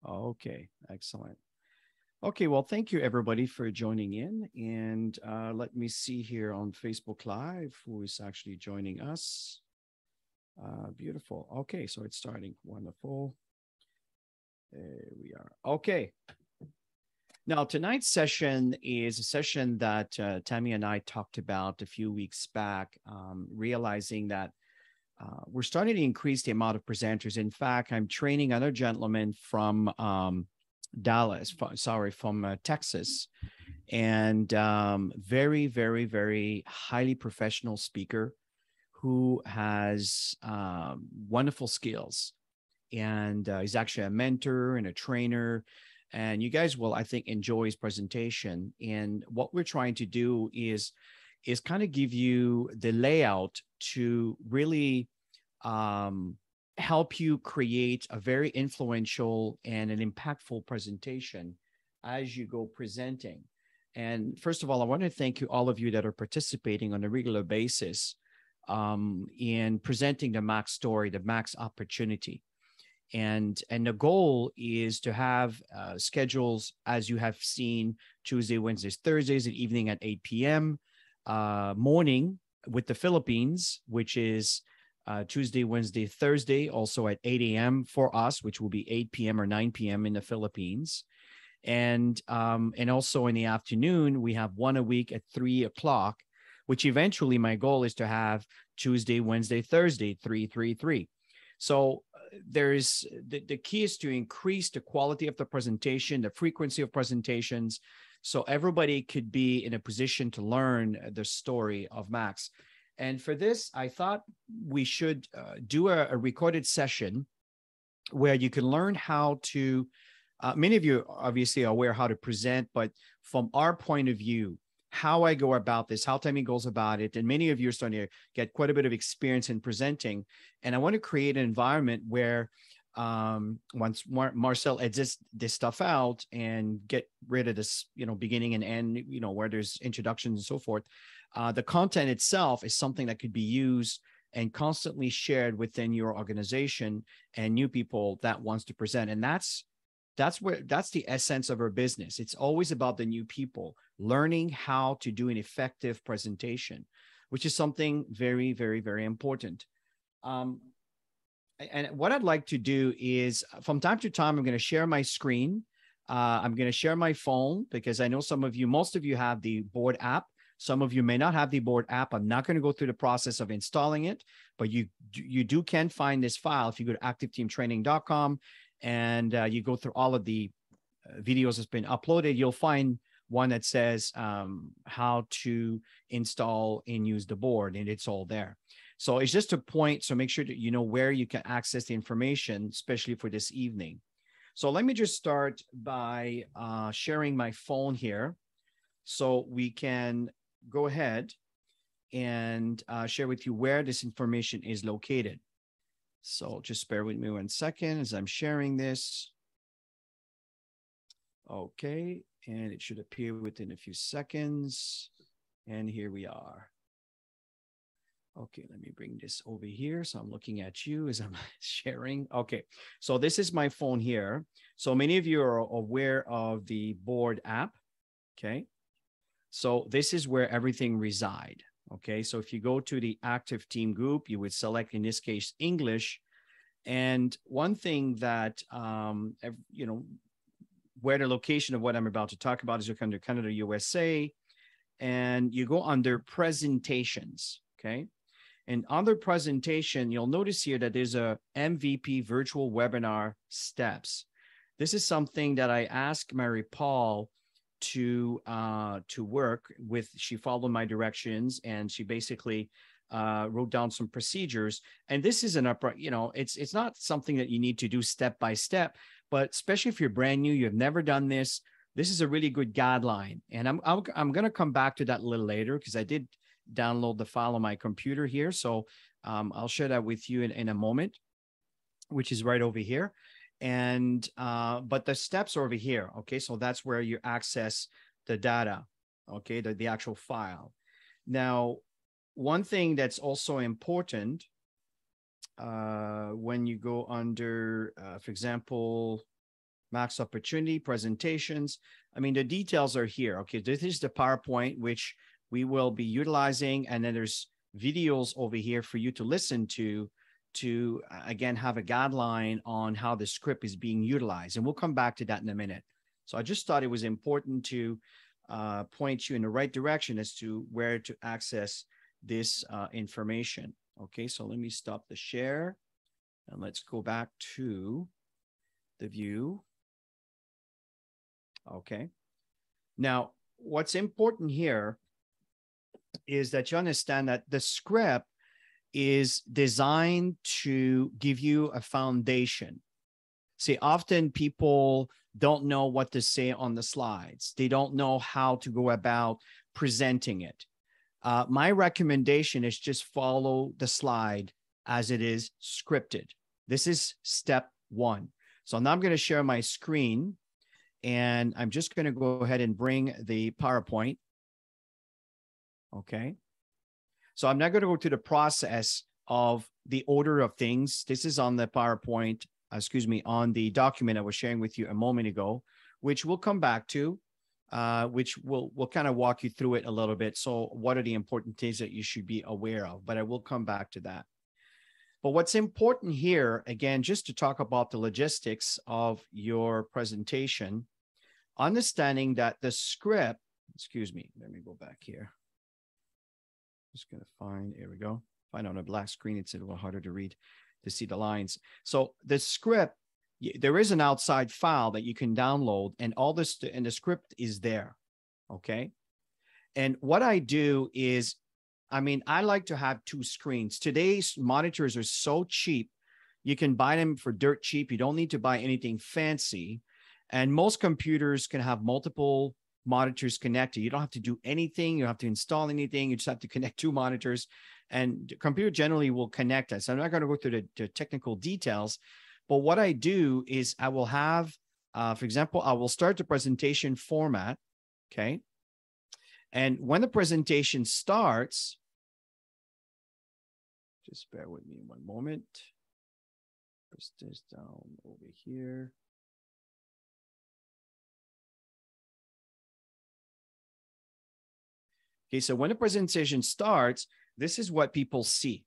Okay, excellent. Okay, well, thank you everybody for joining in. And let me see here on Facebook Live who is actually joining us. Beautiful. Okay, so it's starting. Wonderful. There we are. Okay. Now, tonight's session is a session that Tammy and I talked about a few weeks back, realizing that we're starting to increase the amount of presenters. In fact, I'm training another gentleman from from Texas, and very, very, very highly professional speaker who has wonderful skills. And he's actually a mentor and a trainer. And you guys will, I think, enjoy his presentation. And what we're trying to do is kind of give you the layout to really help you create a very influential and an impactful presentation as you go presenting. And first of all, I want to thank you, all of you that are participating on a regular basis in presenting the Max story, the Max opportunity. And the goal is to have schedules, as you have seen, Tuesday, Wednesdays, Thursdays, and evening at 8 p.m., morning with the Philippines, which is Tuesday, Wednesday, Thursday, also at 8 a.m. for us, which will be 8 p.m. or 9 p.m. in the Philippines. And also in the afternoon, we have one a week at 3 o'clock, which eventually my goal is to have Tuesday, Wednesday, Thursday, 3, 3, 3. So there's the key is to increase the quality of the presentation, the frequency of presentations, so everybody could be in a position to learn the story of Max. And for this, I thought we should do a recorded session where you can learn how to, many of you obviously are aware how to present, but from our point of view, how I go about this, how Tammy goes about it. And many of you are starting to get quite a bit of experience in presenting. And I want to create an environment where once Marcel edits this stuff out and get rid of this, beginning and end, where there's introductions and so forth, the content itself is something that could be used and constantly shared within your organization and new people that wants to present. And that's the essence of our business. It's always about the new people learning how to do an effective presentation, which is something very, very, very important. And what I'd like to do is from time to time, I'm going to share my screen. I'm going to share my phone because I know most of you have the board app. Some of you may not have the board app. I'm not going to go through the process of installing it, but you can find this file if you go to activeteamtraining.com and you go through all of the videos that's been uploaded. You'll find one that says how to install and use the board, and it's all there. So it's just a point. So make sure that you know where you can access the information, especially for this evening. So let me just start by sharing my phone here so we can go ahead and share with you where this information is located. So just bear with me 1 second as I'm sharing this. Okay, and it should appear within a few seconds. And here we are. Okay, let me bring this over here. So I'm looking at you as I'm sharing. Okay, so this is my phone here. So many of you are aware of the board app. Okay, so this is where everything reside. Okay, so if you go to the active team group, you would select, in this case, English. And one thing that, where the location of what I'm about to talk about is you come to Canada, USA, and you go under presentations, okay? And under presentation, you'll notice here that there's a MVP virtual webinar steps. This is something that I asked Mary Paul to work with. She followed my directions and she basically wrote down some procedures. And this is it's not something that you need to do step by step, but especially if you're brand new, you've never done this, this is a really good guideline. And I'm going to come back to that a little later because I did download the file on my computer here. So I'll share that with you in a moment, which is right over here. And but the steps are over here. Okay, so that's where you access the data. Okay, the actual file. Now, one thing that's also important when you go under, for example, Max Opportunity, presentations. I mean, the details are here. Okay, this is the PowerPoint, which we will be utilizing. And then there's videos over here for you to listen to again, have a guideline on how the script is being utilized. And we'll come back to that in a minute. So I just thought it was important to point you in the right direction as to where to access this information. Okay, so let me stop the share and let's go back to the view. Okay. Now, what's important here is that you understand that the script is designed to give you a foundation. See, often people don't know what to say on the slides. They don't know how to go about presenting it. My recommendation is just follow the slide as it is scripted. This is step one. So now I'm going to share my screen, and I'm just going to go ahead and bring the PowerPoint. Okay. So I'm not going to go through the process of the order of things. This is on the PowerPoint, on the document I was sharing with you a moment ago, which we'll come back to, which we'll kind of walk you through it a little bit. So what are the important things that you should be aware of? But I will come back to that. But what's important here, again, just to talk about the logistics of your presentation, understanding that the script, let me go back here. Just going to find, here we go. Find on a black screen, it's a little harder to read, to see the lines. So the script, there is an outside file that you can download, and all this, and the script is there, okay? And what I do is, I like to have two screens. Today's monitors are so cheap. You can buy them for dirt cheap. You don't need to buy anything fancy. And most computers can have multiple monitors connected. You don't have to do anything. You don't have to install anything. You just have to connect two monitors, and the computer generally will connect us. I'm not going to go through the technical details, but what I do is I will have, for example, I will start the presentation format. Okay. And when the presentation starts, just bear with me one moment. Press this down over here. Okay, so when the presentation starts, this is what people see.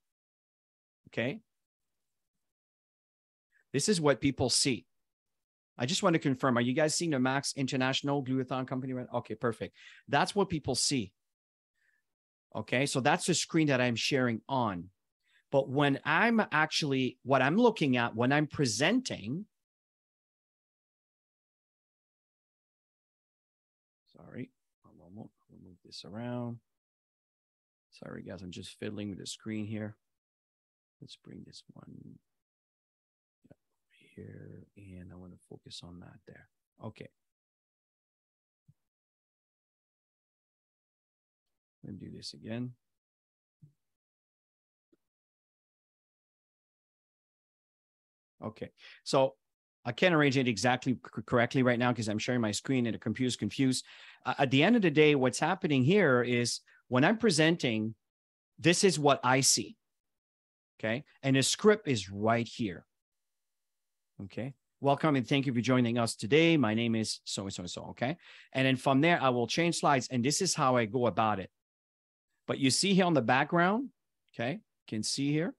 Okay. This is what people see. I just want to confirm, are you guys seeing the Max International Glutathione Company? Okay, perfect. That's what people see. Okay, so that's the screen that I'm sharing on. But when I'm actually, what I'm looking at when I'm presenting, sorry, I'll move this around. Sorry, guys, I'm just fiddling with the screen here. Let's bring this one here, and I want to focus on that there. Okay. Let me do this again. Okay, so I can't arrange it exactly correctly right now because I'm sharing my screen and the computer's confused. At the end of the day, what's happening here is when I'm presenting, this is what I see. Okay, and the script is right here. Okay, welcome and thank you for joining us today. My name is so-and-so and so, okay? And then from there, I will change slides, and this is how I go about it. But you see here on the background, okay, you can see here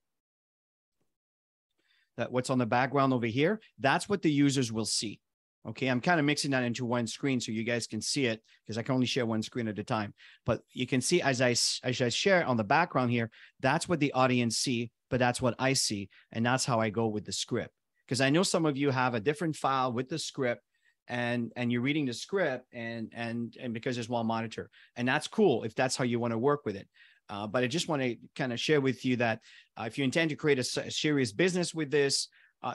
that what's on the background over here, that's what the users will see. Okay, I'm kind of mixing that into one screen so you guys can see it because I can only share one screen at a time. But you can see as I share on the background here, that's what the audience see, but that's what I see. And that's how I go with the script. Because I know some of you have a different file with the script and you're reading the script and because there's one monitor. And that's cool if that's how you want to work with it. But I just want to kind of share with you that if you intend to create a serious business with this,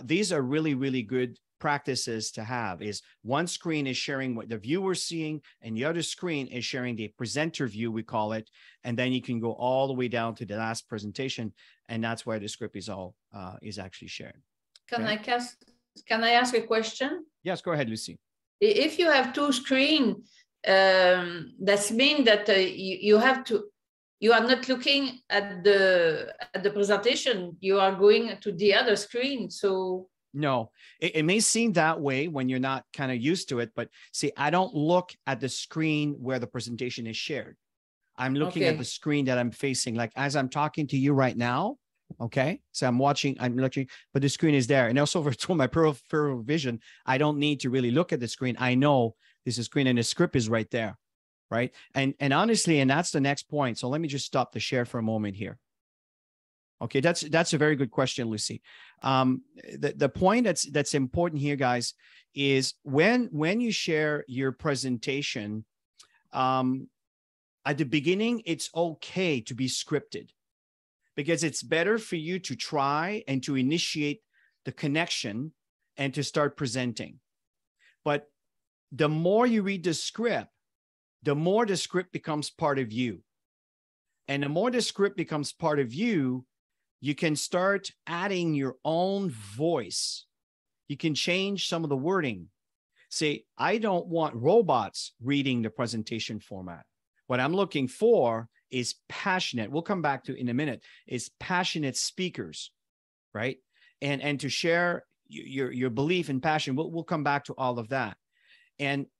these are really, really good practices to have. Is one screen is sharing what the viewer's seeing, and the other screen is sharing the presenter view, we call it. And then you can go all the way down to the last presentation, and that's where the script is all is actually shared. Can I ask a question? Yes, go ahead, Lucy. If you have two screens, that means that you are not looking at the presentation. You are going to the other screen. So No, it may seem that way when you're not kind of used to it, but see, I don't look at the screen where the presentation is shared. I'm looking at the screen that I'm facing, like as I'm talking to you right now. Okay. So I'm looking, but the screen is there. And also for my peripheral vision, I don't need to really look at the screen. I know this is screen and the script is right there. Right. And honestly, and that's the next point. So let me just stop the share for a moment here. Okay. That's a very good question, Lucy. The point that's important here, guys, is when you share your presentation, at the beginning, it's okay to be scripted, because it's better for you to try and to initiate the connection and to start presenting. But the more you read the script, the more the script becomes part of you. And the more the script becomes part of you, you can start adding your own voice. You can change some of the wording. Say, I don't want robots reading the presentation format. What I'm looking for is passionate. We'll come back to in a minute. Is passionate speakers, right? And to share your belief and passion. We'll come back to all of that.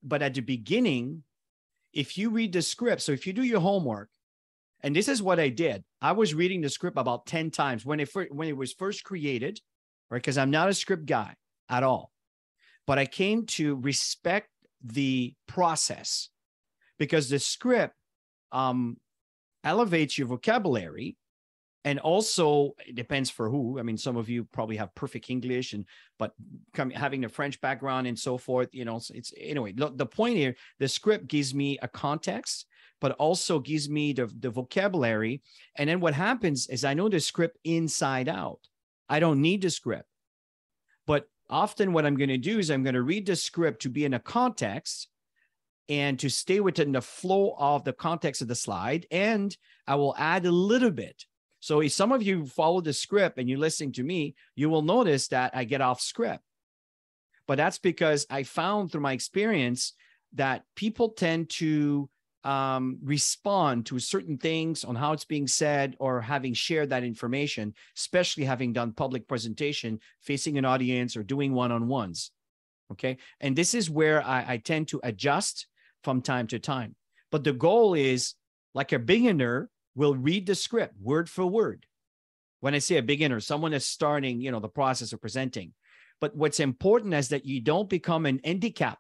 But at the beginning, if you read the script, so if you do your homework, and this is what I did, I was reading the script about 10 times when it was first created, right? Because I'm not a script guy at all, but I came to respect the process, because the script elevates your vocabulary. And also, it depends for who. I mean, some of you probably have perfect English, but having a French background and so forth, it's anyway. The point here, the script gives me a context, but also gives me the vocabulary. And then what happens is I know the script inside out. I don't need the script. But often what I'm going to do is I'm going to read the script to be in a context and to stay within the flow of the context of the slide. And I will add a little bit. So if some of you follow the script and you're listening to me, you will notice that I get off script. But that's because I found through my experience that people tend to respond to certain things on how it's being said or having shared that information, especially having done public presentation, facing an audience or doing one-on-ones. Okay. And this is where I tend to adjust from time to time. But the goal is, like a beginner will read the script word for word. When I say a beginner, someone that's starting, the process of presenting. But what's important is that you don't become an handicap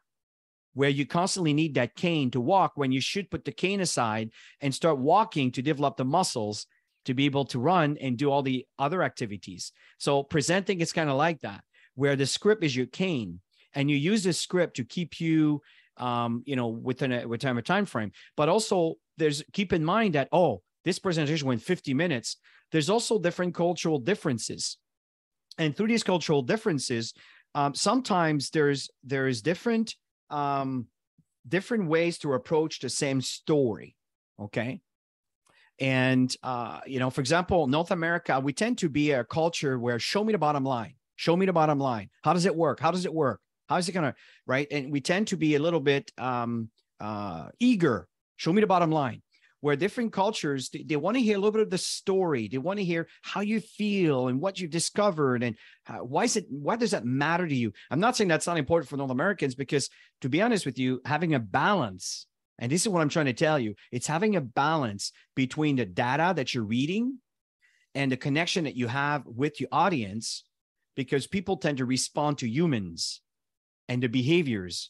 where you constantly need that cane to walk, when you should put the cane aside and start walking to develop the muscles to be able to run and do all the other activities. So presenting is kind of like that, where the script is your cane and you use the script to keep you, within a time frame. But also keep in mind that, this presentation went 50 minutes. There's also different cultural differences. And through these cultural differences, sometimes there's different ways to approach the same story. Okay. And, for example, North America, we tend to be a culture where show me the bottom line. Show me the bottom line. How does it work? How does it work? How is it going to, right? And we tend to be a little bit eager. Show me the bottom line. Where different cultures, they want to hear a little bit of the story. They want to hear how you feel and what you've discovered and why does that matter to you? I'm not saying that's not important for North Americans, because to be honest with you, having a balance, and this is what I'm trying to tell you, it's having a balance between the data that you're reading and the connection that you have with your audience, because people tend to respond to humans and the behaviors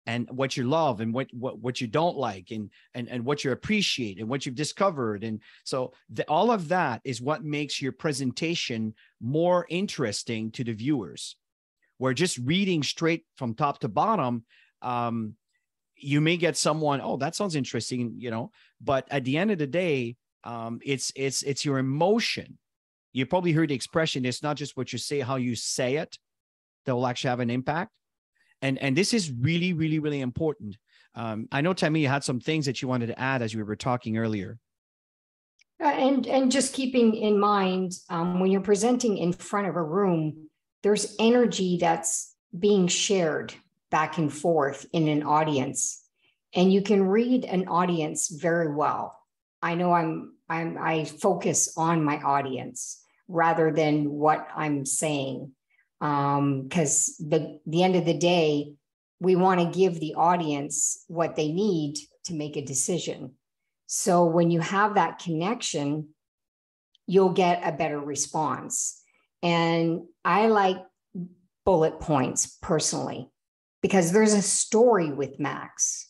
and what you love and what you don't like and what you appreciate and what you've discovered. And so all of that is what makes your presentation more interesting to the viewers. Where just reading straight from top to bottom, you may get someone, that sounds interesting, but at the end of the day, it's your emotion. You probably heard the expression, it's not just what you say, how you say it that will actually have an impact. And this is really, really, really important. I know, Tammy, you had some things that you wanted to add as we were talking earlier. And just keeping in mind, when you're presenting in front of a room, there's energy that's being shared back and forth in an audience, and you can read an audience very well. I know I focus on my audience rather than what I'm saying. because the end of the day, we want to give the audience what they need to make a decision. So when you have that connection, you'll get a better response. And I like bullet points personally, because there's a story with Max.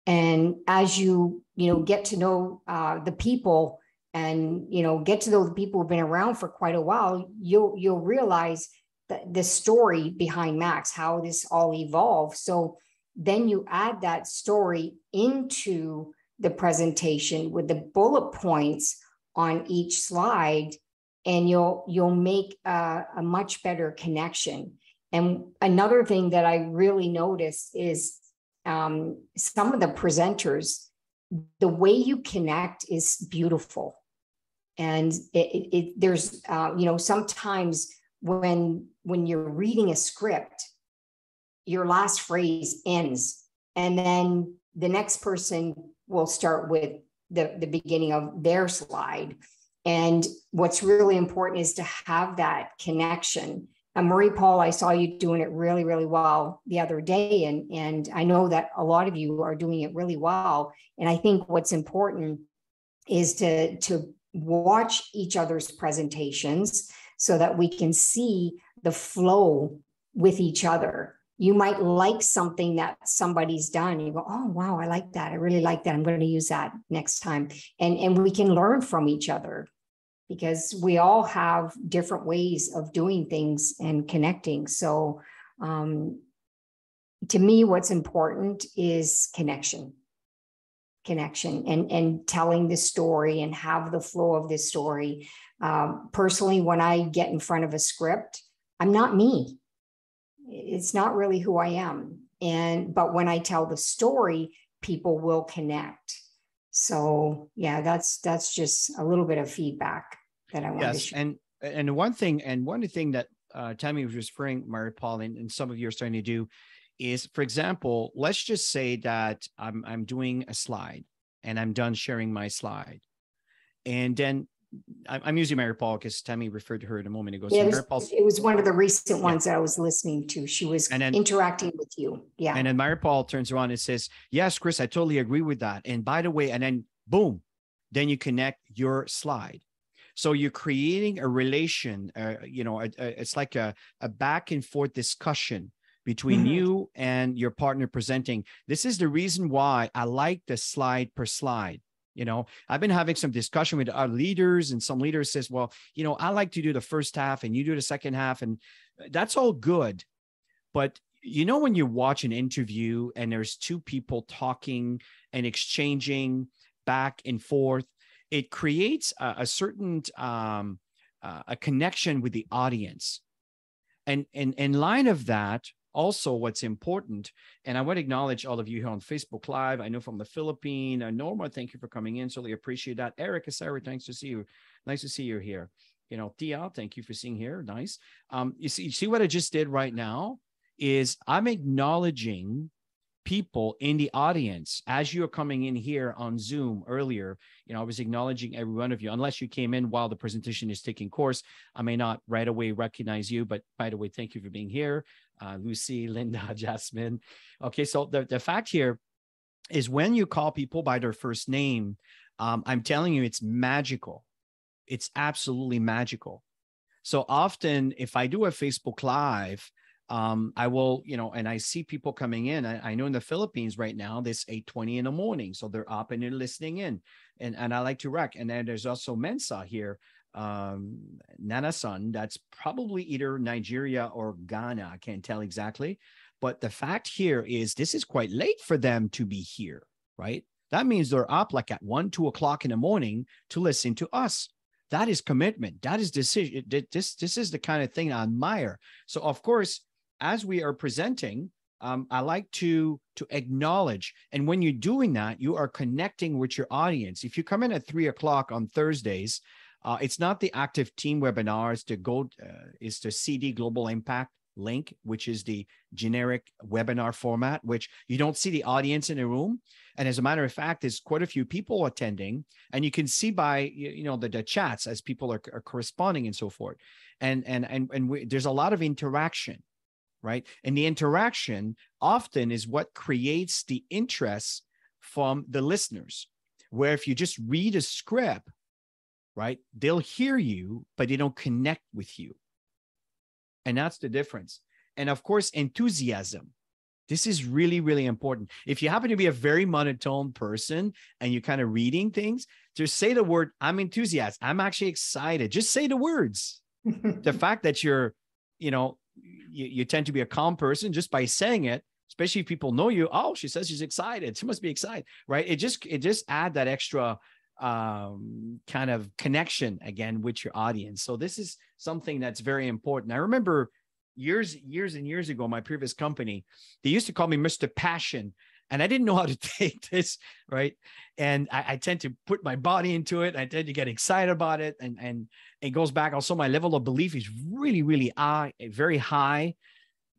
And as you get to know the people, and get to know the people who've been around for quite a while, you'll realize that the story behind Max, how this all evolved. So then you add that story into the presentation with the bullet points on each slide, and you'll make a much better connection. And another thing that I really noticed is some of the presenters, the way you connect is beautiful. And there's, sometimes when you're reading a script, your last phrase ends, and then the next person will start with the beginning of their slide. And what's really important is to have that connection. And Marie Paul, I saw you doing it really, really well the other day. And I know that a lot of you are doing it really well. And I think what's important is to watch each other's presentations so that we can see the flow with each other. You might like something that somebody's done. You go, oh, wow, I like that. I really like that. I'm going to use that next time. And we can learn from each other, because we all have different ways of doing things and connecting. So to me, what's important is connection and telling the story and have the flow of this story. Personally, when I get in front of a script, I'm not me. It's not really who I am. But when I tell the story, people will connect. So yeah, that's just a little bit of feedback that I want to share. And one thing that Tammy was referring, Marie Paul, and some of you are starting to do is, for example, let's just say that I'm doing a slide and I'm done sharing my slide, and then I'm using Marie Paul because Tammy referred to her in a moment ago. Yeah, it was one of the recent ones that I was listening to. She was interacting with you. Yeah. And then Marie Paul turns around and says, yes, Chris, I totally agree with that. And by the way, and then boom, then you connect your slide. So you're creating a relation, it's like a back and forth discussion between you and your partner presenting. This is the reason why I like the slide per slide. I've been having some discussion with our leaders, and some leaders says, well, I like to do the first half and you do the second half, and that's all good. But when you watch an interview and there's two people talking and exchanging back and forth, it creates a certain a connection with the audience. And in line of that, also what's important, and I want to acknowledge all of you here on Facebook Live. I know from the Philippines, Norma, thank you for coming in. Certainly appreciate that. Erica, Sarah, thanks to see you. Nice to see you here. Tia, thank you for seeing here. Nice. You see what I just did right now is I'm acknowledging people in the audience as you're coming in here on Zoom earlier. I was acknowledging every one of you, unless you came in while the presentation is taking course. I may not right away recognize you, but by the way, thank you for being here. Lucy, Linda, Jasmine. Okay, so the fact here is when you call people by their first name, I'm telling you, it's magical. It's absolutely magical. So often if I do a Facebook Live, I will, and I see people coming in. I know in the Philippines right now, it's 8:20 in the morning. So they're up and they're listening in. And I like to rec. And then there's also Mensa here, Nanasan, that's probably either Nigeria or Ghana. I can't tell exactly. But the fact here is this is quite late for them to be here, right? That means they're up like at 1, 2 o'clock in the morning to listen to us. That is commitment. That is decision. This is the kind of thing I admire. So of course, as we are presenting, I like to acknowledge. And when you're doing that, you are connecting with your audience. If you come in at 3 o'clock on Thursdays, it's not the active team webinars to go, is the CD Global Impact link, which is the generic webinar format, which you don't see the audience in the room. And as a matter of fact, there's quite a few people attending, and you can see by, the chats as people are corresponding and so forth. And there's a lot of interaction, right? And the interaction often is what creates the interest from the listeners, where if you just read a script, right, they'll hear you, but they don't connect with you. And that's the difference. And of course, enthusiasm. This is really, really important. If you happen to be a very monotone person and you're kind of reading things, just say the word, I'm enthusiastic. I'm actually excited. Just say the words. The fact that you tend to be a calm person just by saying it, especially if people know you. Oh, she says she's excited. She must be excited, right? It just add that extra kind of connection again with your audience. So this is something that's very important. I remember years and years ago, my previous company, they used to call me Mr. Passion, and I didn't know how to take this, right? And I tend to put my body into it. I tend to get excited about it, and it goes back. Also, my level of belief is really, really high, very high.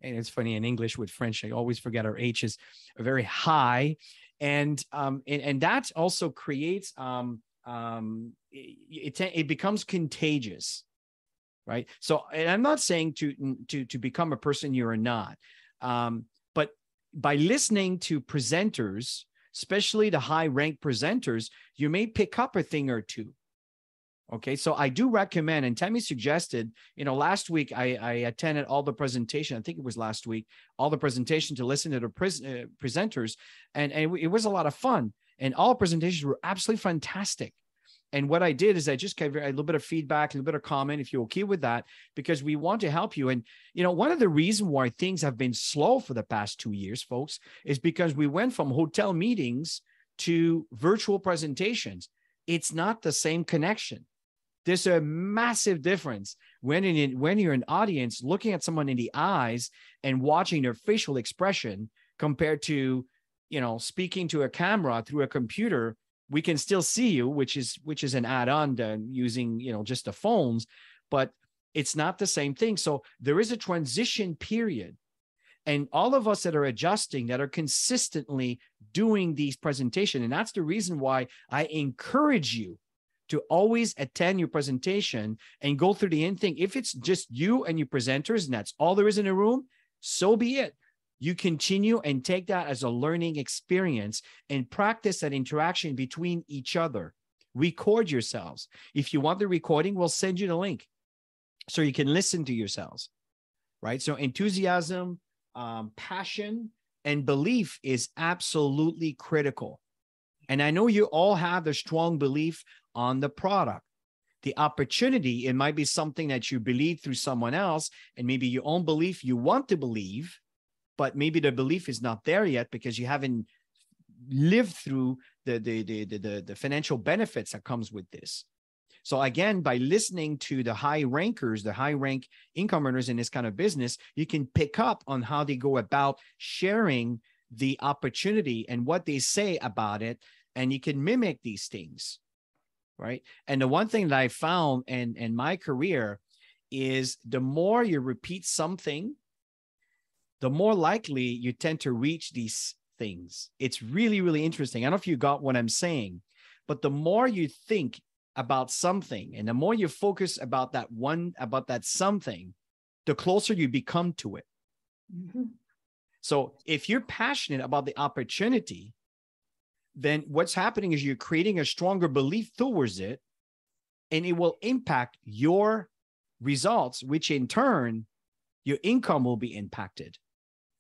And it's funny in English with French, I always forget our H's, are very high. And that also creates, it becomes contagious, right? So, and I'm not saying to become a person you're not, but by listening to presenters, especially the high-ranked presenters, you may pick up a thing or two. Okay, so I do recommend, and Tammy suggested, last week I attended all the presentation. I think it was last week, all the presentation to listen to the presenters, and it was a lot of fun. And all presentations were absolutely fantastic. And what I did is I just gave a little bit of feedback, a little bit of comment, if you're okay with that, because we want to help you. And, one of the reasons why things have been slow for the past 2 years, folks, is because we went from hotel meetings to virtual presentations. It's not the same connection. There's a massive difference when you're an audience looking at someone in the eyes and watching their facial expression compared to, speaking to a camera through a computer. We can still see you, which is an add-on to using, just the phones, but it's not the same thing. So there is a transition period, and all of us that are adjusting, that are consistently doing these presentations. And that's the reason why I encourage you to always attend your presentation and go through the end thing. If it's just you and your presenters and that's all there is in a room, so be it. You continue and take that as a learning experience and practice that interaction between each other. Record yourselves. If you want the recording, we'll send you the link so you can listen to yourselves, right? So enthusiasm, passion, and belief is absolutely critical. And I know you all have a strong belief on the product. The opportunity, it might be something that you believe through someone else, and maybe your own belief you want to believe, but maybe the belief is not there yet because you haven't lived through the financial benefits that comes with this. So again, by listening to the high rankers, the high rank income earners in this kind of business, you can pick up on how they go about sharing the opportunity and what they say about it, and you can mimic these things, right? And the one thing that I found in my career is the more you repeat something, the more likely you tend to reach these things. It's really, really interesting. I don't know if you got what I'm saying, but the more you think about something and the more you focus about that something, the closer you become to it. Mm-hmm. So if you're passionate about the opportunity, then what's happening is you're creating a stronger belief towards it, and it will impact your results, which in turn, your income will be impacted.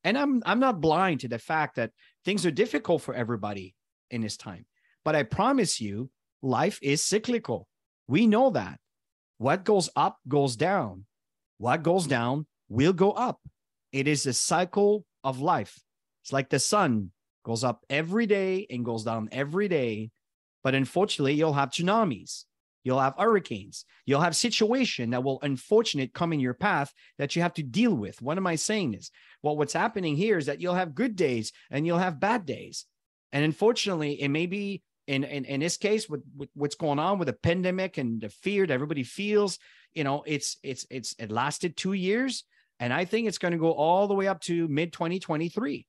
And I'm not blind to the fact that things are difficult for everybody in this time, but I promise you, life is cyclical. We know that. What goes up goes down. What goes down will go up. It is a cycle of life. It's like the sun goes up every day and goes down every day. But unfortunately, you'll have tsunamis. You'll have hurricanes. You'll have situations that will unfortunately come in your path that you have to deal with. What am I saying this? Well, what's happening here is that you'll have good days and you'll have bad days. And unfortunately, it may be in this case with what's going on with the pandemic and the fear that everybody feels, it lasted 2 years. And I think it's going to go all the way up to mid-2023.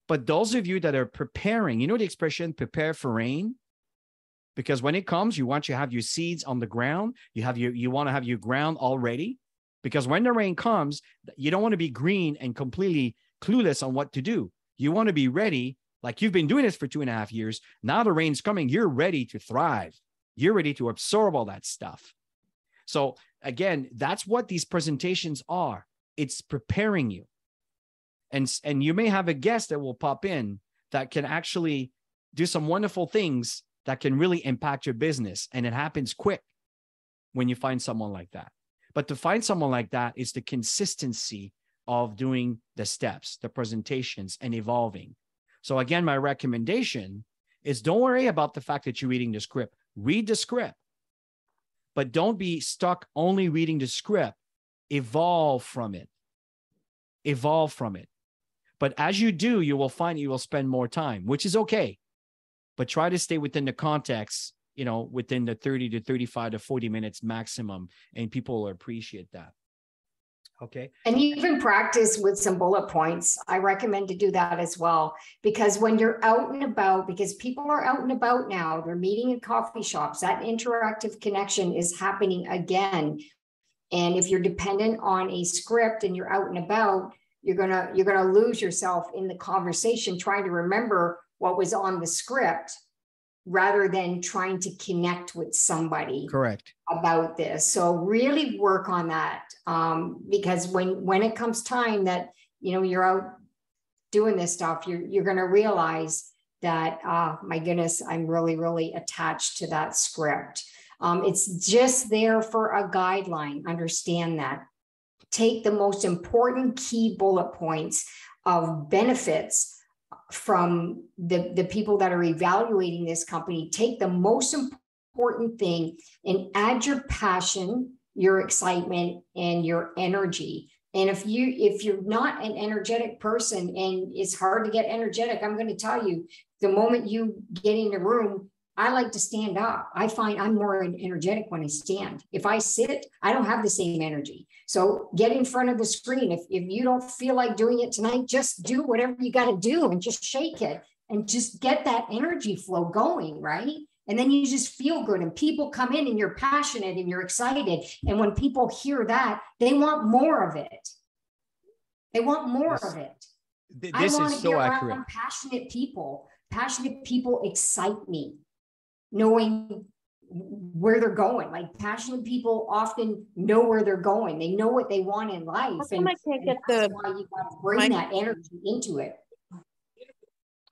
But those of you that are preparing, you know the expression, prepare for rain? Because when it comes, you want to have your seeds on the ground. You want to have your ground all ready. Because when the rain comes, you don't want to be green and completely clueless on what to do. You want to be ready, like you've been doing this for 2.5 years. Now the rain's coming. You're ready to thrive. You're ready to absorb all that stuff. So again, that's what these presentations are. It's preparing you. And you may have a guest that will pop in that can actually do some wonderful things that can really impact your business. And it happens quick when you find someone like that. But to find someone like that is the consistency of doing the steps, the presentations, and evolving. So again, my recommendation is don't worry about the fact that you're reading the script. Read the script, but don't be stuck only reading the script. Evolve from it. Evolve from it. But as you do, you will find you will spend more time, which is okay. But try to stay within the context, you know, within the 30 to 35 to 40 minutes maximum, and people will appreciate that. Okay. And even practice with some bullet points. I recommend to do that as well, because when you're out and about, because people are out and about now, they're meeting in coffee shops, that interactive connection is happening again. And if you're dependent on a script and you're out and about, you're gonna lose yourself in the conversation trying to remember what was on the script rather than trying to connect with somebody. Correct. About this. So really work on that, because when it comes time that, you know, you're out doing this stuff, you're going to realize that, my goodness, I'm really, really attached to that script. It's just there for a guideline. Understand that. Take the most important key bullet points of benefits from the people that are evaluating this company. Take the most important thing and add your passion, your excitement, and your energy. And if you're not an energetic person and it's hard to get energetic, I'm going to tell you, the moment you get in the room, I like to stand up. I find I'm more energetic when I stand. If I sit, I don't have the same energy. So get in front of the screen. If you don't feel like doing it tonight, just do whatever you got to do and just shake it and just get that energy flow going, right? And then you just feel good and people come in and you're passionate and you're excited. And when people hear that, they want more of it. They want more of it. This is so accurate. Passionate people. Passionate people excite me, knowing where they're going. Like passionate people often know where they're going. They know what they want in life. And that's why you got to bring that energy into it.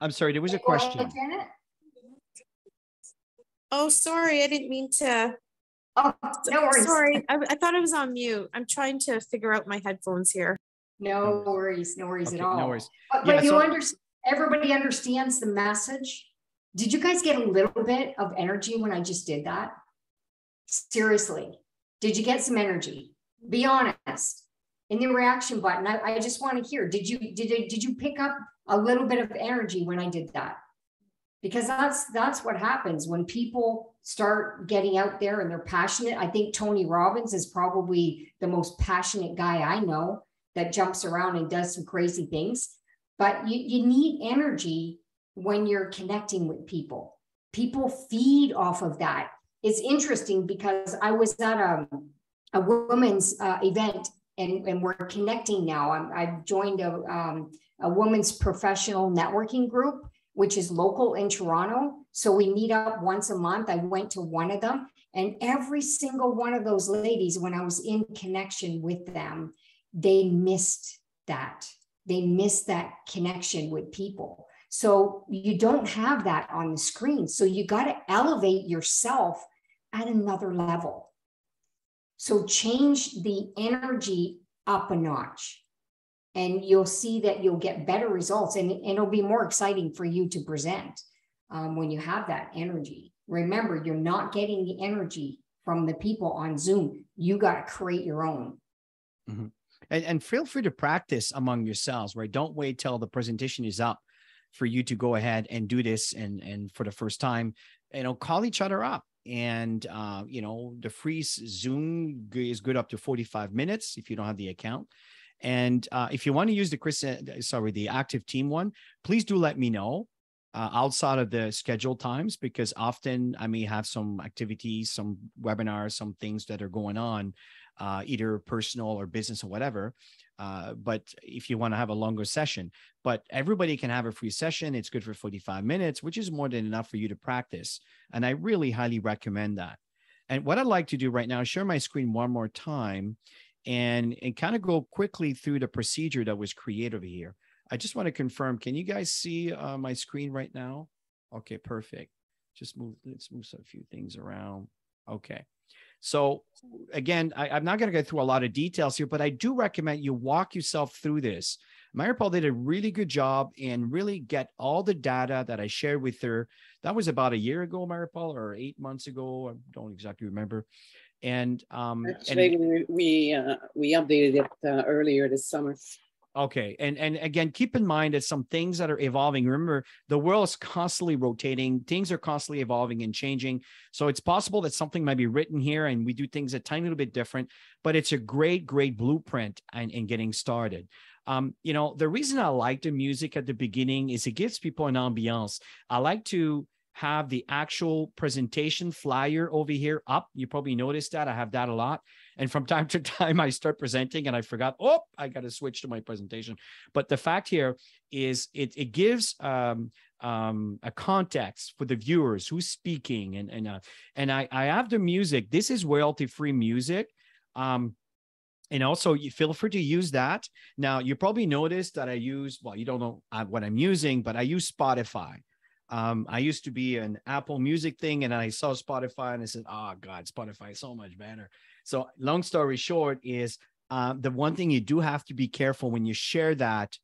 I'm sorry, there was a question. Oh, sorry, I didn't mean to. Oh, no worries. Sorry, I thought I was on mute. I'm trying to figure out my headphones here. No worries, no worries at all. No worries. But you understand, everybody understands the message. Did you guys get a little bit of energy when I just did that? Seriously, did you get some energy? Be honest. In the reaction button, I just want to hear, did you pick up a little bit of energy when I did that? Because that's what happens when people start getting out there and they're passionate. I think Tony Robbins is probably the most passionate guy I know that jumps around and does some crazy things. But you need energy when you're connecting with people. People feed off of that. It's interesting because I was at a women's event and we're connecting now. I've joined a women's professional networking group, which is local in Toronto. So we meet up once a month. I went to one of them, and every single one of those ladies, when I was in connection with them, they missed that. They missed that connection with people. So you don't have that on the screen. So you got to elevate yourself at another level. So change the energy up a notch. And you'll see that you'll get better results, and it'll be more exciting for you to present when you have that energy. Remember, you're not getting the energy from the people on Zoom. You got to create your own. Mm-hmm. And feel free to practice among yourselves, right? Don't wait till the presentation is up for you to go ahead and do this. And for the first time, call each other up. And, you know, the free Zoom is good up to 45 minutes if you don't have the account. And if you want to use the active team one, please do let me know outside of the scheduled times, because often I may have some activities, some webinars, some things that are going on, either personal or business or whatever. But if you want to have a longer session, but everybody can have a free session. It's good for 45 minutes, which is more than enough for you to practice. And I really highly recommend that. And what I'd like to do right now is share my screen one more time and kind of go quickly through the procedure that was created over here. I just want to confirm, can you guys see my screen right now? Okay, perfect. Let's move a few things around. Okay. So again, I'm not going to go through a lot of details here, but I do recommend you walk yourself through this. Maripol did a really good job and really get all the data that I shared with her. That was about a year ago, Maripol, or 8 months ago. I don't exactly remember. And actually, we updated it earlier this summer. Okay. And again, keep in mind that some things that are evolving. Remember, the world is constantly rotating. Things are constantly evolving and changing. So it's possible that something might be written here and we do things a tiny little bit different, but it's a great blueprint in getting started. You know, the reason I like the music at the beginning is it gives people an ambiance. I like to have the actual presentation flyer over here up. You probably noticed that. I have that a lot. And from time to time, I start presenting and I forgot, I got to switch to my presentation. But the fact here is it gives a context for the viewers who's speaking. And I have the music. This is royalty-free music. And also, you feel free to use that. Now, you probably noticed that I use, well, you don't know what I'm using, but I use Spotify. I used to be an Apple Music thing, and I saw Spotify, and I said, "Oh God, Spotify is so much better." So, long story short, is the one thing you do have to be careful when you share that.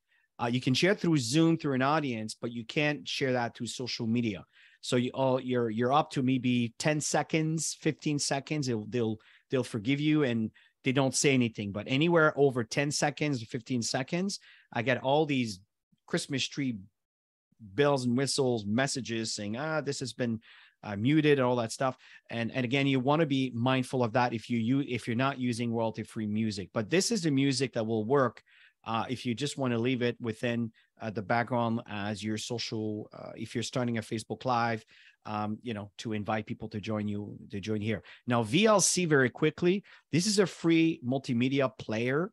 You can share through Zoom through an audience, but you can't share that through social media. So you're up to maybe 10 seconds, 15 seconds. They'll forgive you, and they don't say anything. But anywhere over 10 seconds or 15 seconds, I get all these Christmas tree bells and whistles messages saying, this has been muted and all that stuff. And again, you want to be mindful of that if you're not using royalty-free music. But this is the music that will work if you just want to leave it within the background as your social, if you're starting a Facebook Live, you know, to invite people to join here. Now, VLC, very quickly, this is a free multimedia player.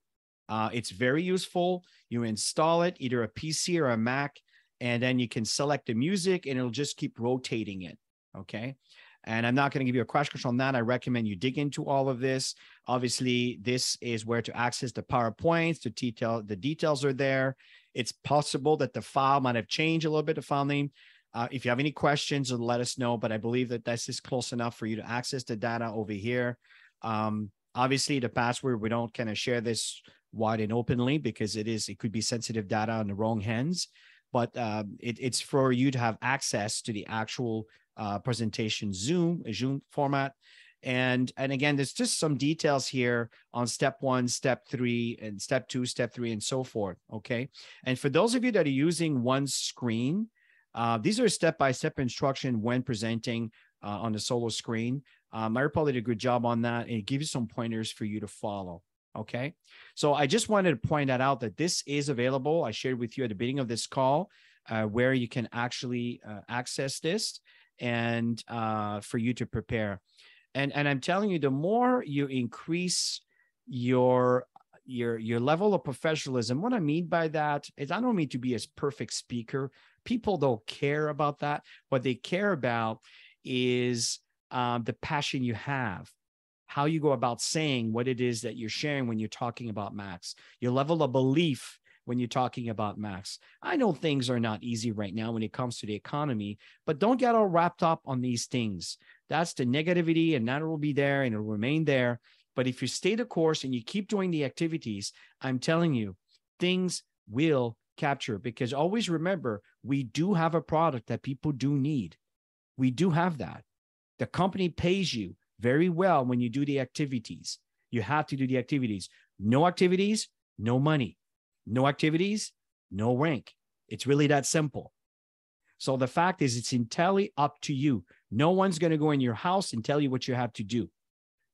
It's very useful. You install it, either a PC or a Mac, and then you can select the music and it'll just keep rotating it. Okay. And I'm not going to give you a crash course on that. I recommend you dig into all of this. Obviously, this is where to access the PowerPoints, the details are there. It's possible that the file might have changed a little bit, the file name. If you have any questions, let us know, but I believe that this is close enough for you to access the data over here. Obviously, the password, we don't kind of share this wide and openly because it could be sensitive data in the wrong hands. But it's for you to have access to the actual presentation Zoom format. And again, there's just some details here on step 1, step 3, and step 2, step 3, and so forth. Okay. And for those of you that are using one screen, these are step-by-step instruction when presenting on the solo screen. Maripol did a good job on that, and it gives you some pointers for you to follow. Okay, so I just wanted to point that out that this is available. I shared with you at the beginning of this call where you can actually access this and for you to prepare. And I'm telling you, the more you increase your level of professionalism, what I mean by that is I don't mean to be a perfect speaker. People don't care about that. What they care about is the passion you have, how you go about saying what it is that you're sharing when you're talking about Max, your level of belief when you're talking about Max. I know things are not easy right now when it comes to the economy, but don't get all wrapped up on these things. That's the negativity, and that will be there and it'll remain there. But if you stay the course and you keep doing the activities, I'm telling you, things will capture, because always remember, we do have a product that people do need. We do have that. The company pays you very well when you do the activities. You have to do the activities. No activities, no money. No activities, no rank. It's really that simple. So the fact is, it's entirely up to you. No one's going to go in your house and tell you what you have to do.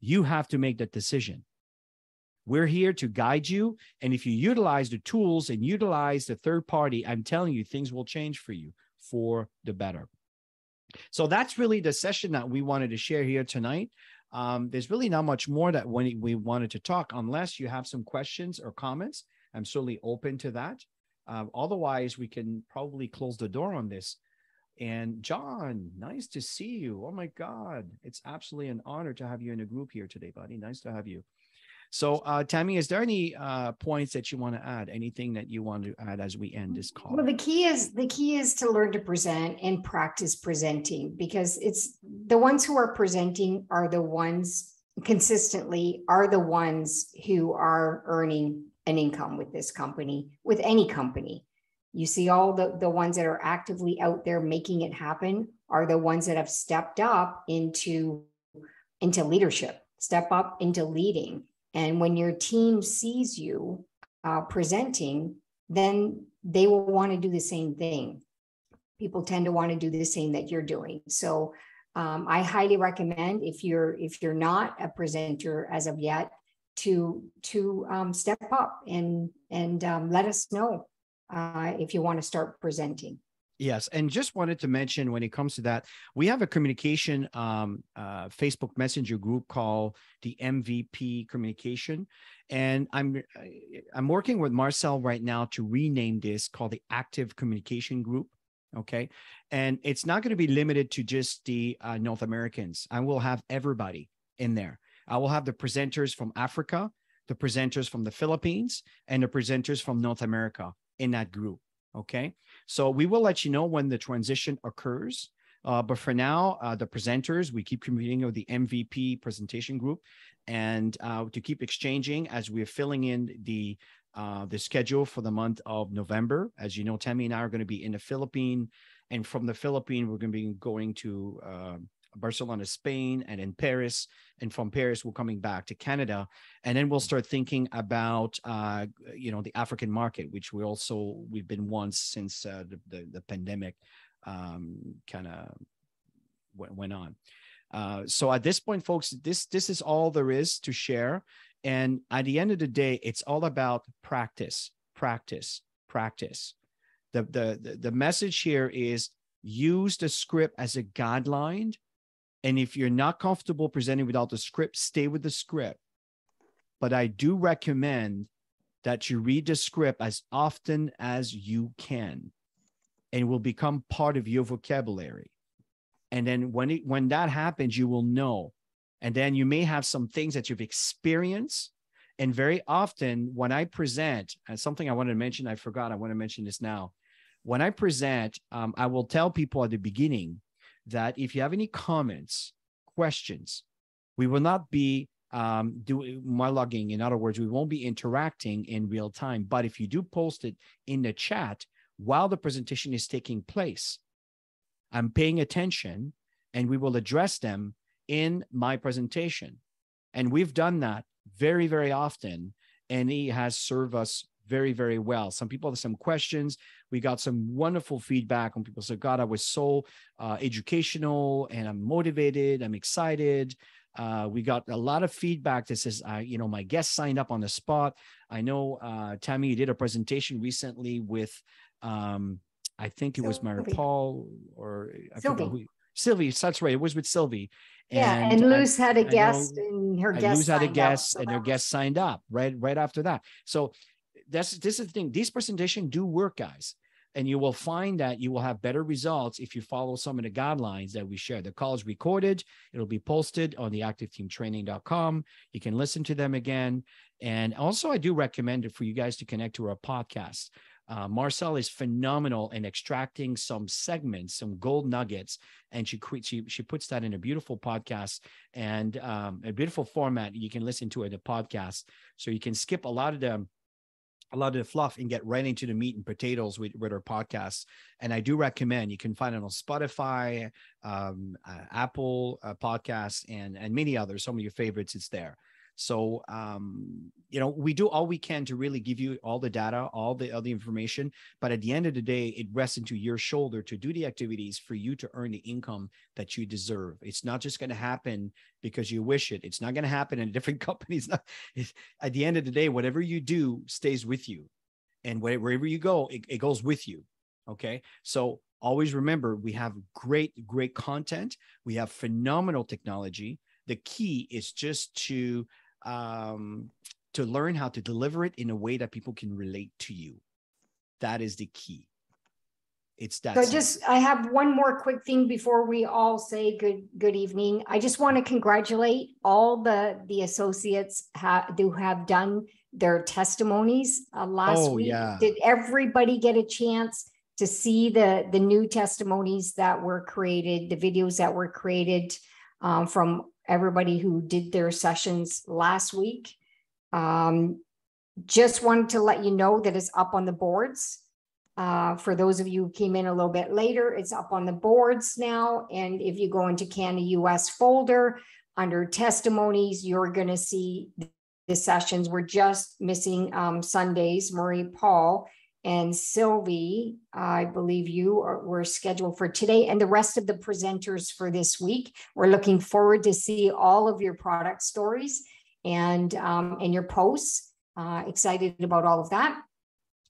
You have to make that decision. We're here to guide you. And if you utilize the tools and utilize the third party, I'm telling you, things will change for you for the better. So that's really the session that we wanted to share here tonight. There's really not much more that we wanted to talk, unless you have some questions or comments. I'm certainly open to that. Otherwise, we can probably close the door on this. And John, nice to see you. Oh my God, it's absolutely an honor to have you in the group here today, buddy. Nice to have you. So Tammy, is there any points that you want to add? Anything that you want to add as we end this call? Well, the key is to learn to present and practice presenting, because it's the ones who are presenting are the ones consistently are the ones who are earning an income with this company, with any company. You see all the ones that are actively out there making it happen are the ones that have stepped up into leadership, step up into leading. And when your team sees you presenting, then they will want to do the same thing. People tend to want to do the same that you're doing. So I highly recommend, if you're not a presenter as of yet, to step up and let us know if you want to start presenting. Yes. And just wanted to mention, when it comes to that, we have a communication Facebook Messenger group called the MVP Communication. And I'm working with Marcel right now to rename this, called the Active Communication Group. Okay. And it's not going to be limited to just the North Americans. I will have everybody in there. I will have the presenters from Africa, the presenters from the Philippines, and the presenters from North America in that group. Okay. So we will let you know when the transition occurs. But for now, the presenters, we keep communicating with the MVP presentation group, and to keep exchanging as we're filling in the schedule for the month of November. As you know, Tammy and I are going to be in the Philippines, and from the Philippines, we're going to be going to Barcelona, Spain, and in Paris. And from Paris, we're coming back to Canada. And then we'll start thinking about, the African market, which we've been once since the pandemic kind of went on. So at this point, folks, this is all there is to share. And at the end of the day, it's all about practice, practice, practice. The message here is use the script as a guideline. And if you're not comfortable presenting without the script, stay with the script. But I do recommend that you read the script as often as you can, and it will become part of your vocabulary. And then when that happens, you will know. And then you may have some things that you've experienced. And very often when I present, and something I wanted to mention, I forgot, I want to mention this now. When I present, I will tell people at the beginning that if you have any comments, questions, we will not be doing monologuing. In other words, we won't be interacting in real time. But if you do post it in the chat while the presentation is taking place, I'm paying attention and we will address them in my presentation. And we've done that very, very often. And it has served us very, very well. Some people have some questions. We got some wonderful feedback when people said, God, I was so educational and I'm motivated. I'm excited. We got a lot of feedback that says, my guest signed up on the spot. I know, Tammy, you did a presentation recently with, I think it was Marie-Paul or Sylvie. That's right. It was with Sylvie. And Luz had a guest, and her guest Luz had a guest, and her guest signed up right after that. So this is the thing. These presentations do work, guys. And you will find that you will have better results if you follow some of the guidelines that we share. The call is recorded. It'll be posted on the activeteamtraining.com. You can listen to them again. And also, I do recommend it for you guys to connect to our podcast. Marcel is phenomenal in extracting some segments, some gold nuggets, and she puts that in a beautiful podcast and a beautiful format. You can listen to it, a podcast, so you can skip a lot of the fluff and get right into the meat and potatoes with our podcasts. And I do recommend, you can find it on Spotify, Apple Podcasts, and many others. Some of your favorites, it's there. So, you know, we do all we can to really give you all the data, all the information. But at the end of the day, it rests into your shoulder to do the activities for you to earn the income that you deserve. It's not just going to happen because you wish it. It's not going to happen in different companies. At the end of the day, whatever you do stays with you. And wherever you go, it goes with you. Okay. So always remember, we have great content. We have phenomenal technology. The key is just to learn how to deliver it in a way that people can relate to you. That is the key. It's that. So I have one more quick thing before we all say good evening. I just want to congratulate all the associates who have done their testimonies last week. Yeah. Did everybody get a chance to see the new testimonies that were created, the videos that were created from everybody who did their sessions last week? Just wanted to let you know that it's up on the boards. For those of you who came in a little bit later, it's up on the boards now. And if you go into Canada US folder under testimonies, you're going to see the sessions. We're just missing Sundays. Marie Paul and Sylvie, I believe were scheduled for today, and the rest of the presenters for this week. We're looking forward to see all of your product stories and your posts. Excited about all of that.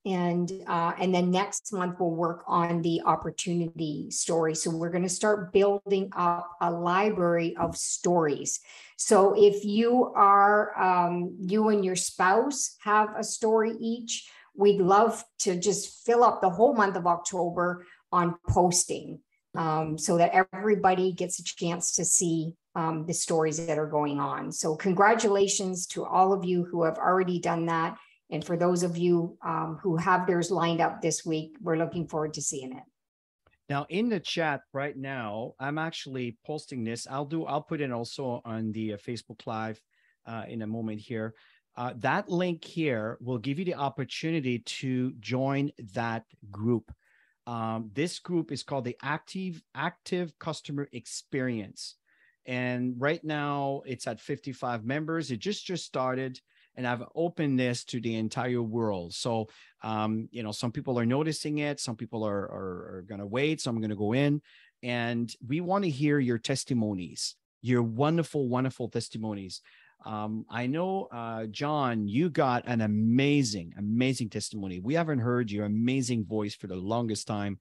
And then next month we'll work on the opportunity story. So we're going to start building up a library of stories. So if you and your spouse have a story each, we'd love to just fill up the whole month of October on posting, so that everybody gets a chance to see the stories that are going on. So congratulations to all of you who have already done that. And for those of you who have theirs lined up this week, we're looking forward to seeing it. Now in the chat right now, I'm actually posting this. I'll put it also on the Facebook Live in a moment here. That link here will give you the opportunity to join that group. This group is called the Active Customer Experience. And right now it's at 55 members. It just started. And I've opened this to the entire world. So, you know, some people are noticing it. Some people are going to wait. Some are going to go in. And we want to hear your testimonies, your wonderful, wonderful testimonies. I know, John, you got an amazing, amazing testimony. We haven't heard your amazing voice for the longest time.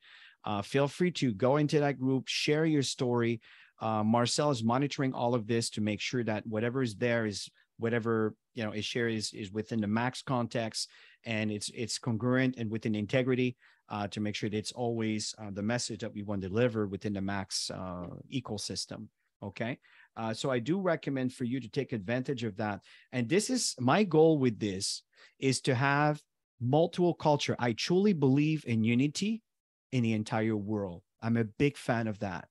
Feel free to go into that group, share your story. Marcel is monitoring all of this to make sure that whatever is there is whatever, you know, is shared is within the max context, and it's congruent and within integrity, to make sure that it's always the message that we want to deliver within the max ecosystem. Okay. So I do recommend for you to take advantage of that. And this is my goal with this, is to have multiple culture. I truly believe in unity in the entire world. I'm a big fan of that.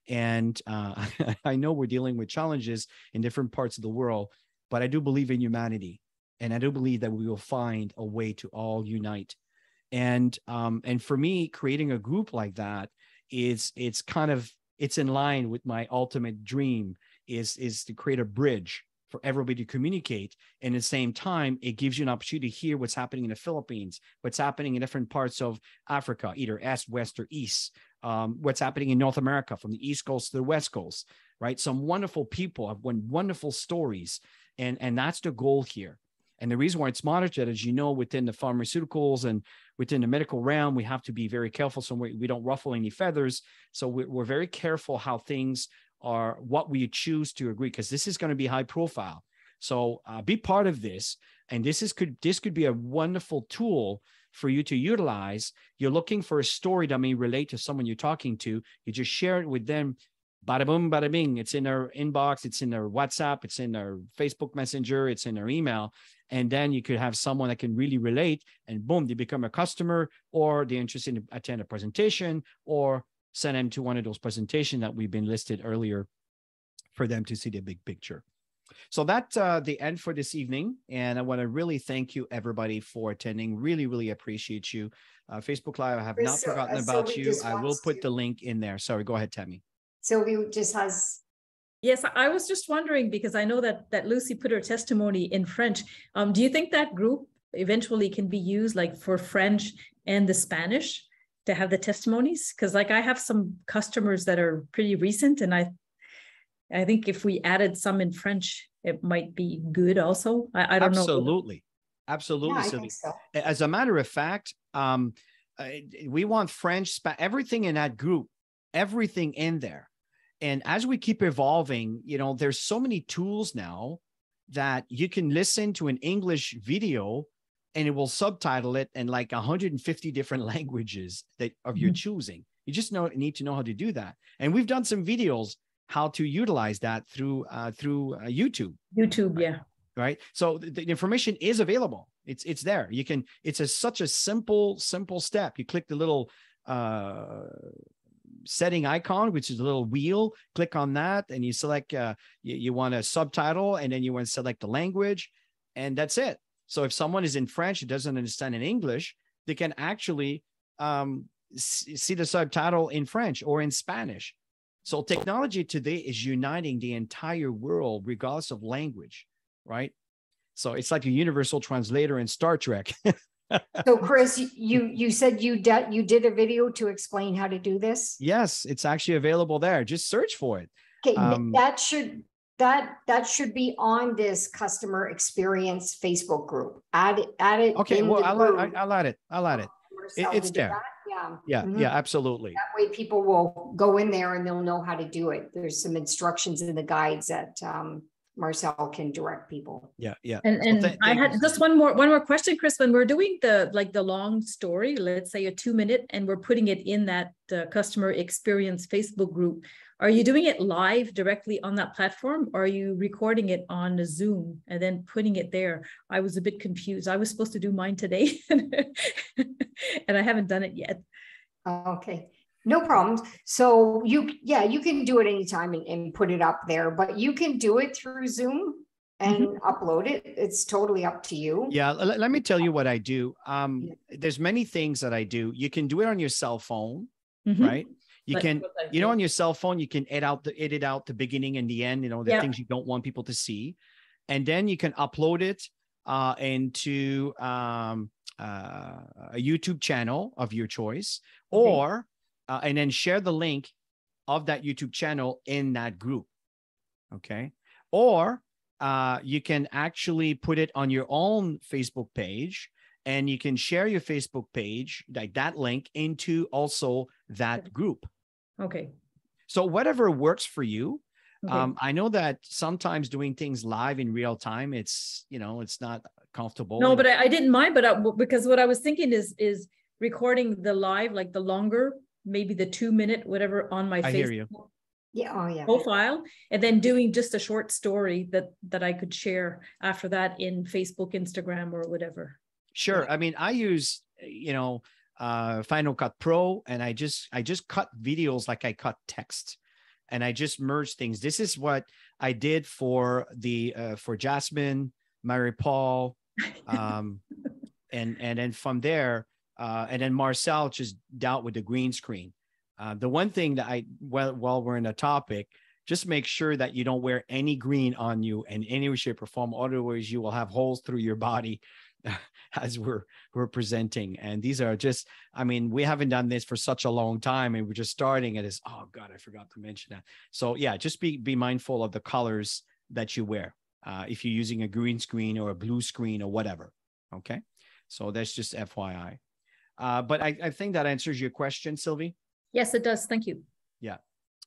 And I know we're dealing with challenges in different parts of the world, but I do believe in humanity, and I do believe that we will find a way to all unite. And for me, creating a group like that it's in line with my ultimate dream, is to create a bridge for everybody to communicate. And at the same time, it gives you an opportunity to hear what's happening in the Philippines, what's happening in different parts of Africa, either East, West, or East, what's happening in North America from the East Coast to the West Coast, right? Some wonderful people have wonderful stories. And that's the goal here. And the reason why it's monitored, as you know, within the pharmaceuticals and within the medical realm, we have to be very careful so we don't ruffle any feathers. So we're very careful how things are, what we choose to agree, because this is going to be high profile. So be part of this. And this could be a wonderful tool for you to utilize. You're looking for a story that may relate to someone you're talking to. You just share it with them. Bada boom, bada bing. It's in their inbox. It's in their WhatsApp. It's in their Facebook Messenger. It's in their email. And then you could have someone that can really relate, and boom, they become a customer, or they're interested in attend a presentation, or send them to one of those presentations that we've been listed earlier for them to see the big picture. So that's the end for this evening. And I want to really thank you, everybody, for attending. Really, really appreciate you. Facebook Live, I have not forgotten about you. I will put the link in there. Sorry, go ahead, Tammy. Sylvie just has Yes, I was just wondering because I know that Lucy put her testimony in French. Do you think that group eventually can be used like for French and the Spanish to have the testimonies? Because like I have some customers that are pretty recent, and I think if we added some in French, it might be good also. I don't know. Absolutely, Yeah, I Sylvie. think so. As a matter of fact, we want French, everything in that group, everything in there. And as we keep evolving, you know, there's so many tools now that you can listen to an English video and it will subtitle it in like 150 different languages that of your choosing. You just need to know how to do that. And we've done some videos how to utilize that through YouTube. YouTube, yeah. Right. So the information is available. It's there. You can, such a simple step. You click the little setting icon, which is a little wheel, click on that and you select, you want a subtitle, and then you want to select the language, and that's it. So if someone is in French, who doesn't understand in English, they can actually see the subtitle in French or in Spanish. So technology today is uniting the entire world, regardless of language, right? So it's like a universal translator in Star Trek. So Chris, you said you did a video to explain how to do this? Yes, it's actually available there. Just search for it. Okay, that should be on this customer experience Facebook group. Add it. Okay, well, I'll add it. It's there. Yeah. Yeah, absolutely. That way people will go in there and they'll know how to do it. There's some instructions in the guides that Marcel can direct people. Yeah. And I had just one more question, Chris. When we're doing the long story, let's say a 2-minute, and we're putting it in that customer experience Facebook group, are you doing it live directly on that platform, or are you recording it on the Zoom and then putting it there? I was a bit confused. I was supposed to do mine today and I haven't done it yet. Okay. No problems. So you can do it anytime and put it up there, but you can do it through Zoom and upload it. It's totally up to you. Yeah. Let me tell you what I do. There's many things that I do. You can do it on your cell phone, right? You can, on your cell phone, you can edit out the beginning and the end, the things you don't want people to see. And then you can upload it into a YouTube channel of your choice, or and then share the link of that YouTube channel in that group. Okay. Or you can actually put it on your own Facebook page, and you can share your Facebook page, like that link, into also that group. Okay. So whatever works for you. Okay. I know that sometimes doing things live in real time, it's not comfortable. No, but I didn't mind, but because what I was thinking is recording the live, like the longer, maybe the 2-minute, whatever, on my Facebook profile, and then doing just a short story that I could share after that in Facebook, Instagram, or whatever. Sure. I mean, I use, Final Cut Pro, and I just cut videos like I cut text, and I just merge things. This is what I did for for Jasmine, Marie-Paul, and then from there, and then Marcel just dealt with the green screen. The one thing that while we're in the topic, just make sure that you don't wear any green on you in any way, shape, or form. Otherwise, you will have holes through your body as we're presenting. And these are just, we haven't done this for such a long time, and we're just starting at this. Oh God, I forgot to mention that. So yeah, just be mindful of the colors that you wear if you're using a green screen or a blue screen or whatever. Okay, so that's just FYI. But I think that answers your question, Sylvie. Yes, it does. Thank you. Yeah.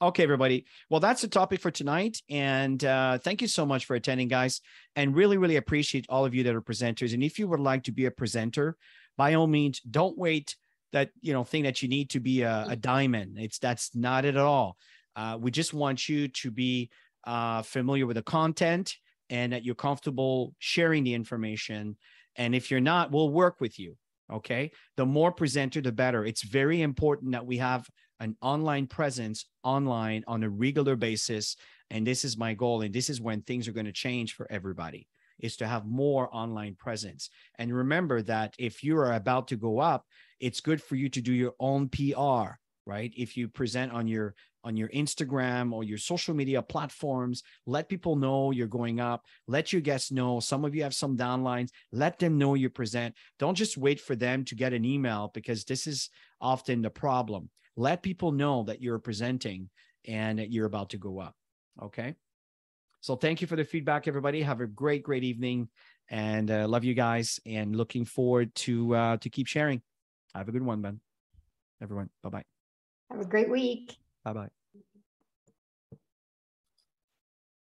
Okay, everybody. Well, that's the topic for tonight. And thank you so much for attending, guys. And really, really appreciate all of you that are presenters. And if you would like to be a presenter, by all means, don't wait that, think that you need to be a diamond. That's not it at all. We just want you to be familiar with the content and that you're comfortable sharing the information. And if you're not, we'll work with you. Okay. The more presenter, the better. It's very important that we have an online presence online on a regular basis. And this is my goal. And this is when things are going to change for everybody, is to have more online presence. And remember that if you are about to go up, it's good for you to do your own PR. right? If you present on your Instagram or your social media platforms, let people know you're going up. Let your guests know. Some of you have some downlines. Let them know you present. Don't just wait for them to get an email, because this is often the problem. Let people know that you're presenting and that you're about to go up. Okay. So thank you for the feedback, everybody. Have a great, great evening, and love you guys, and looking forward to keep sharing. Have a good one, man. Everyone. Bye-bye. Have a great week. Bye-bye.